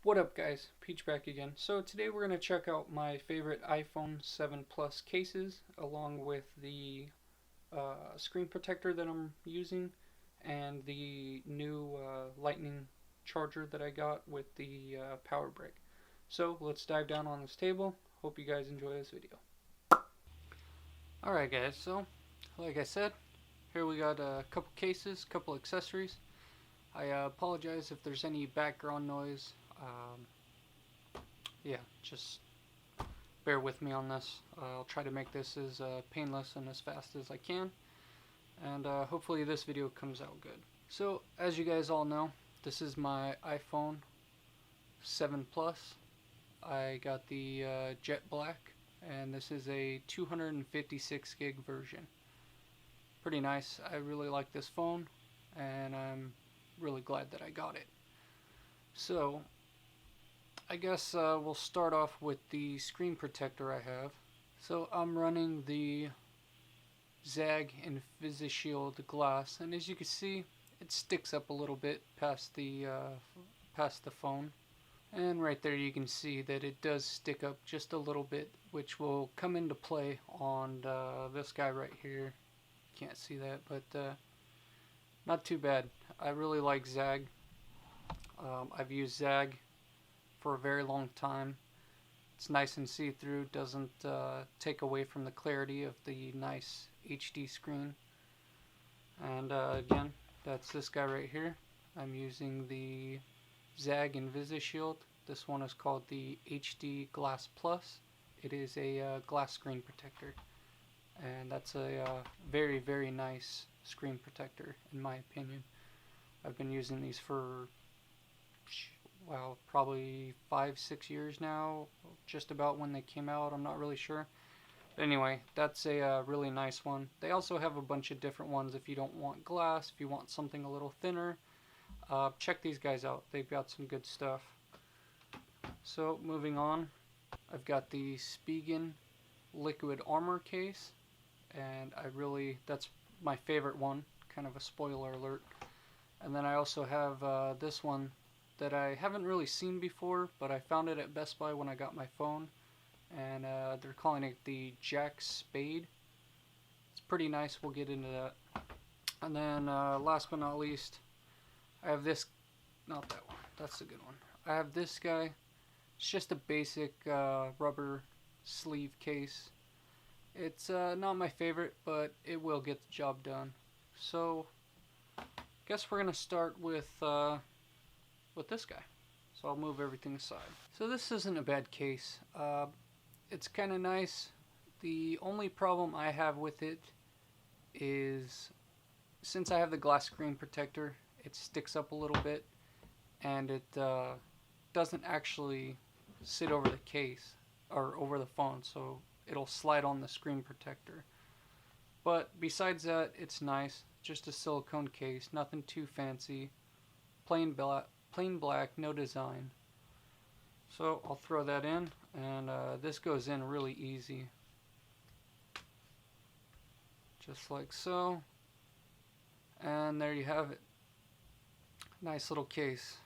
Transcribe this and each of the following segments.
What up guys, Peach back again. So today we're going to check out my favorite iPhone 7 Plus cases along with the screen protector that I'm using and the new lightning charger that I got with the power brick. So let's dive down on this table. Hope you guys enjoy this video. Alright guys, so like I said, here we got a couple cases, couple accessories. I apologize if there's any background noise. Yeah, just bear with me on this. I'll try to make this as painless and as fast as I can, and hopefully this video comes out good. So as you guys all know, this is my iPhone 7 Plus. I got the jet black, and this is a 256 gig version. Pretty nice. I really like this phone, and I'm really glad that I got it. So I guess we'll start off with the screen protector I have. So I'm running the Zag InvisiShield glass, and as you can see, it sticks up a little bit past the phone. And right there you can see that it does stick up just a little bit, which will come into play on this guy right here. Can't see that, but not too bad. I really like Zag. I've used Zag for a very long time. It's nice and see-through, doesn't take away from the clarity of the nice HD screen. And again, that's this guy right here. I'm using the Zag InvisiShield. This one is called the HD Glass Plus. It is a glass screen protector, and that's a very, very nice screen protector in my opinion. I've been using these for probably 5-6 years now, just about when they came out. I'm not really sure, but anyway, that's a really nice one. They also have a bunch of different ones if you don't want glass, if you want something a little thinner. Check these guys out, they've got some good stuff. So moving on, I've got the Spigen liquid armor case, and that's my favorite one, kind of a spoiler alert. And then I also have this one that I haven't really seen before, but I found it at Best Buy when I got my phone, and they're calling it the Jack Spade. It's pretty nice, we'll get into that. And then last but not least, I have this, not that one, that's a good one. I have this guy. It's just a basic rubber sleeve case. It's not my favorite, but it will get the job done. So guess we're gonna start with this guy. So I'll move everything aside. So this isn't a bad case. It's kind of nice. The only problem I have with it is, since I have the glass screen protector, it sticks up a little bit, and it doesn't actually sit over the case or over the phone, so it'll slide on the screen protector. But besides that, it's nice. Just a silicone case, nothing too fancy. Plain black, no design. So I'll throw that in, and this goes in really easy. Just like so. And there you have it. Nice little case.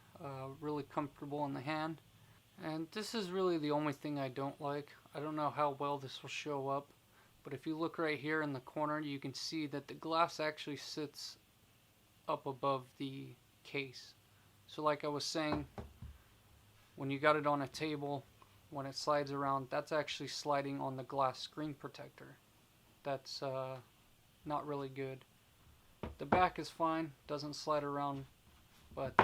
Really comfortable in the hand. And this is really the only thing I don't like. I don't know how well this will show up, but if you look right here in the corner, you can see that the glass actually sits up above the case. So like I was saying, when you got it on a table, when it slides around, that's actually sliding on the glass screen protector. That's not really good. The back is fine, doesn't slide around, but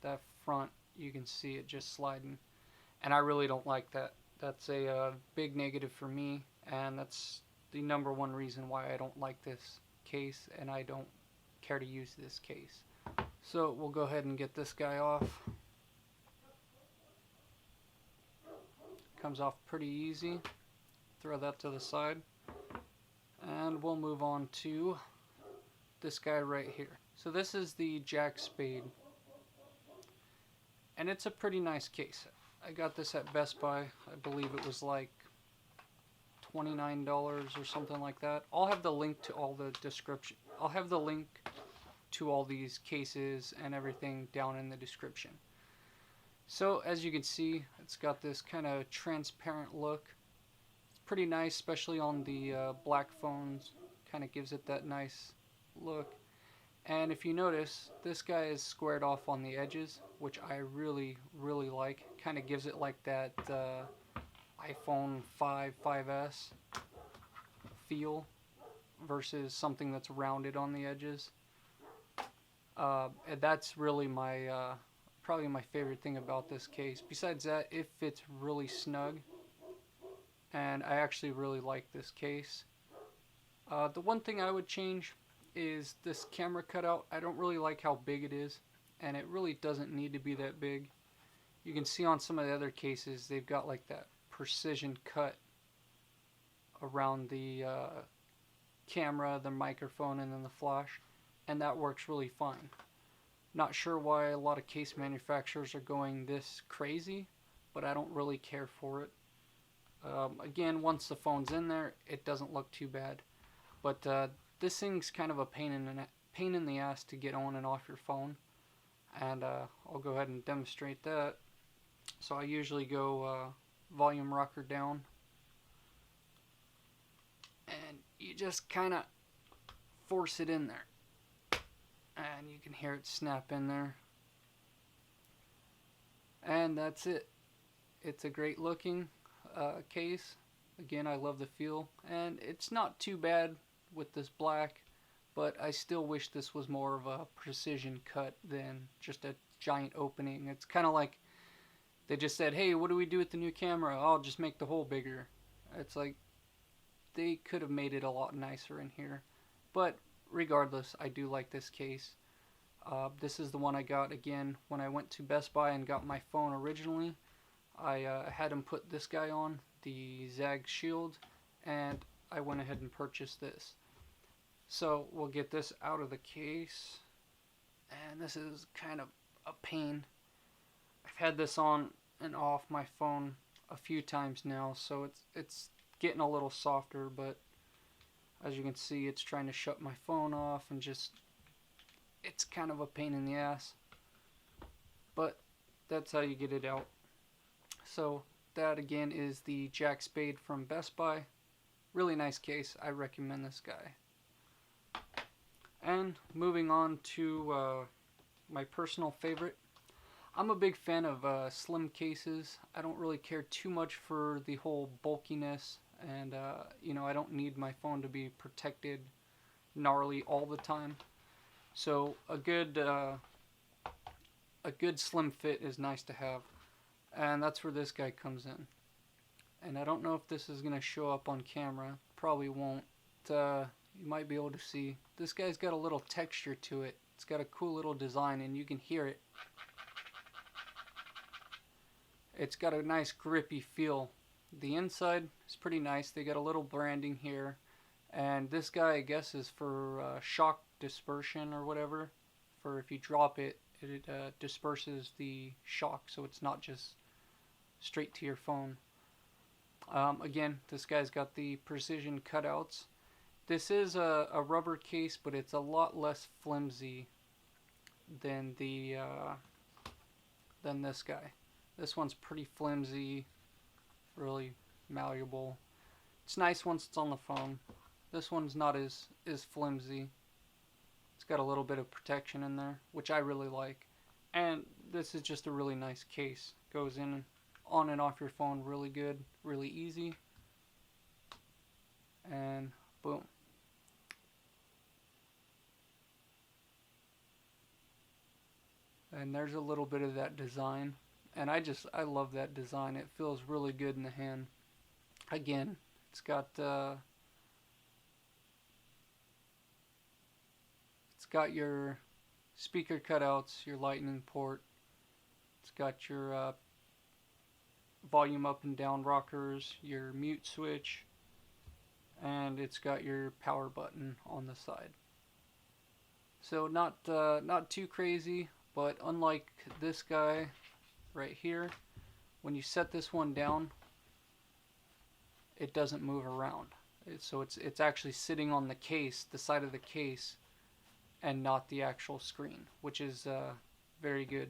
that front, you can see it just sliding, and I really don't like that. That's a big negative for me, and that's the #1 reason why I don't like this case, and I don't care to use this case. So we'll go ahead and get this guy off. Comes off pretty easy. Throw that to the side, and we'll move on to this guy right here. So this is the Jack Spade, and it's a pretty nice case. I got this at Best Buy. I believe it was like $29 or something like that. I'll have the link to all the description. I'll have the link to all these cases and everything down in the description. So as you can see, it's got this kind of transparent look. It's pretty nice, especially on the black phones. Kind of gives it that nice look. And if you notice, this guy is squared off on the edges, which I really, really like. Kind of gives it like that iPhone 5, 5S feel versus something that's rounded on the edges. And that's really my probably my favorite thing about this case. Besides that, it fits really snug, and I actually really like this case. The one thing I would change is this camera cutout. I don't really like how big it is, and it really doesn't need to be that big. You can see on some of the other cases, they've got like that precision cut around the camera, the microphone, and then the flash, and that works really fine. Not sure why a lot of case manufacturers are going this crazy, but I don't really care for it. Again, once the phone's in there, it doesn't look too bad. But this thing's kind of a pain in the ass to get on and off your phone, and I'll go ahead and demonstrate that. So I usually go volume rocker down, and you just kind of force it in there, and you can hear it snap in there, and that's it. It's a great looking case. Again, I love the feel, and it's not too bad with this black, but I still wish this was more of a precision cut than just a giant opening. It's kind of like they just said, hey, what do we do with the new camera? I'll just make the hole bigger. It's like they could have made it a lot nicer in here. But regardless, I do like this case. This is the one I got again when I went to Best Buy and got my phone originally. I had him put this guy on, the Zag Shield, and I went ahead and purchased this. So we'll get this out of the case, and this is kind of a pain. I've had this on and off my phone a few times now, so it's getting a little softer, but as you can see, it's trying to shut my phone off, and just it's kind of a pain in the ass, but that's how you get it out. So that again is the Jack Spade from Best Buy. Really nice case. I recommend this guy. And moving on to my personal favorite. I'm a big fan of slim cases. I don't really care too much for the whole bulkiness, and you know, I don't need my phone to be protected gnarly all the time. So a good slim fit is nice to have, and that's where this guy comes in. And I don't know if this is gonna show up on camera. Probably won't. You might be able to see. This guy's got a little texture to it. It's got a cool little design, and you can hear it. It's got a nice grippy feel. The inside is pretty nice. They got a little branding here, and this guy, I guess, is for shock dispersion or whatever. For if you drop it, it disperses the shock, so it's not just straight to your phone. Again, this guy's got the precision cutouts. This is a rubber case, but it's a lot less flimsy than this guy. This one's pretty flimsy, really malleable. It's nice once it's on the phone. This one's not as flimsy. It's got a little bit of protection in there, which I really like. And this is just a really nice case. Goes in on and off your phone really good, really easy. And boom. And there's a little bit of that design. And I love that design. It feels really good in the hand. Again, it's got your speaker cutouts, your lightning port. It's got your volume up and down rockers, your mute switch, and it's got your power button on the side. So not too crazy, but unlike this guy right here, when you set this one down, it doesn't move around. So it's actually sitting on the case, the side of the case, and not the actual screen, which is very good.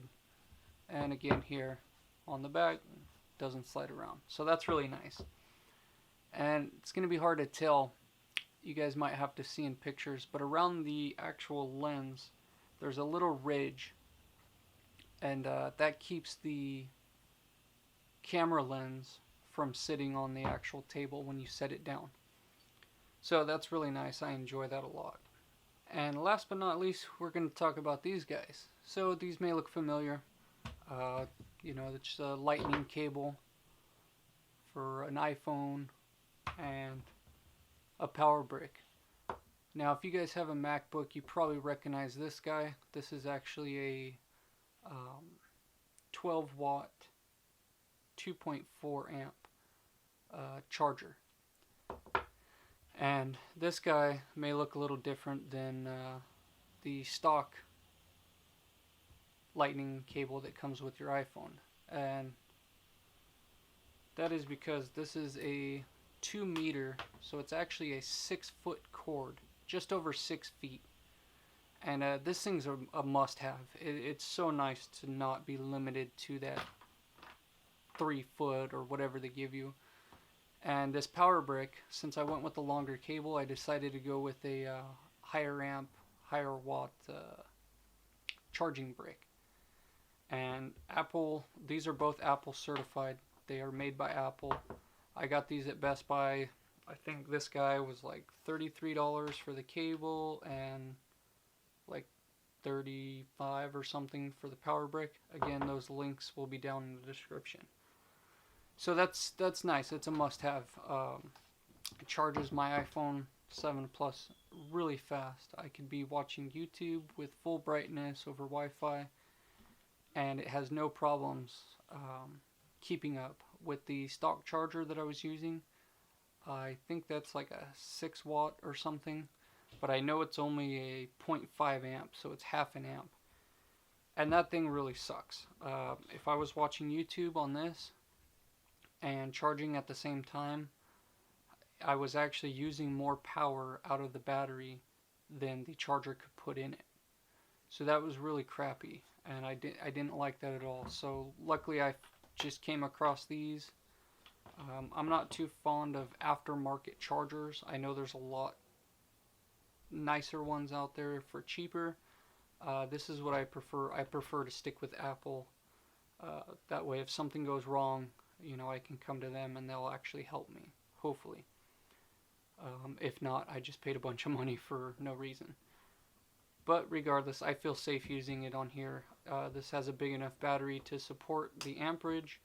And again here, on the back, doesn't slide around. So that's really nice. And it's going to be hard to tell. You guys might have to see in pictures, but around the actual lens, there's a little ridge, and that keeps the camera lens from sitting on the actual table when you set it down. So that's really nice. I enjoy that a lot. And last but not least, we're going to talk about these guys. So these may look familiar. It's a lightning cable for an iPhone and a power brick. Now, if you guys have a MacBook, you probably recognize this guy. This is actually a 12 watt 2.4 amp charger. And this guy may look a little different than the stock lightning cable that comes with your iPhone. And that is because this is a 2 meter, so it's actually a 6-foot cord, just over 6 feet. And this thing's a must-have. It's so nice to not be limited to that 3 foot or whatever they give you. And this power brick, since I went with the longer cable, I decided to go with a higher amp, higher watt charging brick. And Apple, these are both Apple certified. They are made by Apple. I got these at Best Buy. I think this guy was like $33 for the cable and like $35 or something for the power brick. Again, those links will be down in the description. So that's nice. It's a must-have. It charges my iPhone 7 Plus really fast. I could be watching YouTube with full brightness over Wi-Fi, and it has no problems keeping up with the stock charger that I was using. I think that's like a 6 watt or something, but I know it's only a 0.5 amp, so it's half an amp. And that thing really sucks. If I was watching YouTube on this and charging at the same time, I was actually using more power out of the battery than the charger could put in it. So that was really crappy, and I didn't like that at all. So luckily I just came across these. I'm not too fond of aftermarket chargers. I know there's a lot nicer ones out there for cheaper. This is what I prefer. I prefer to stick with Apple. That way if something goes wrong, I can come to them and they'll actually help me, hopefully. If not, I just paid a bunch of money for no reason. But regardless, I feel safe using it on here. This has a big enough battery to support the amperage.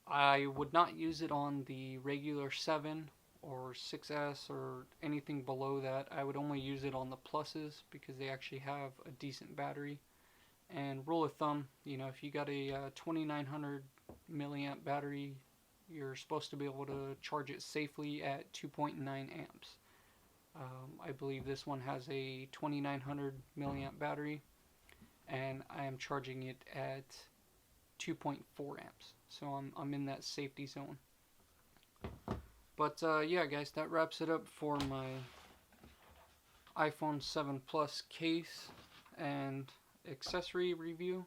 I would not use it on the regular 7 or 6S or anything below that. I would only use it on the pluses because they actually have a decent battery. And rule of thumb, if you got a 2900 milliamp battery, you're supposed to be able to charge it safely at 2.9 amps. I believe this one has a 2900 milliamp battery, and I am charging it at 2.4 amps. So I'm in that safety zone. But yeah, guys, that wraps it up for my iPhone 7 Plus case and accessory review.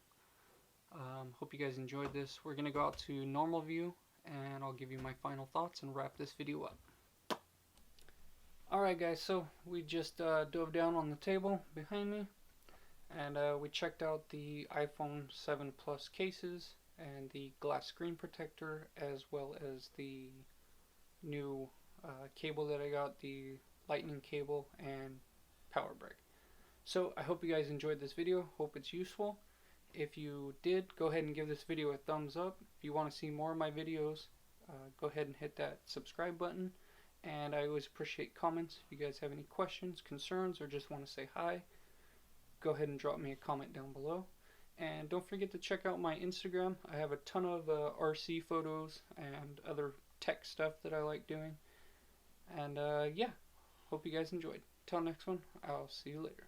Hope you guys enjoyed this. We're going to go out to normal view, and I'll give you my final thoughts and wrap this video up. Alright guys, so we just dove down on the table behind me, and we checked out the iPhone 7 Plus cases and the glass screen protector, as well as the new cable that I got, the lightning cable and power brick. So I hope you guys enjoyed this video. Hope it's useful. If you did, go ahead and give this video a thumbs up. If you want to see more of my videos, go ahead and hit that subscribe button. And I always appreciate comments. If you guys have any questions, concerns, or just want to say hi, go ahead and drop me a comment down below. And don't forget to check out my Instagram. I have a ton of RC photos and other tech stuff that I like doing. And yeah, hope you guys enjoyed. Till next one, I'll see you later.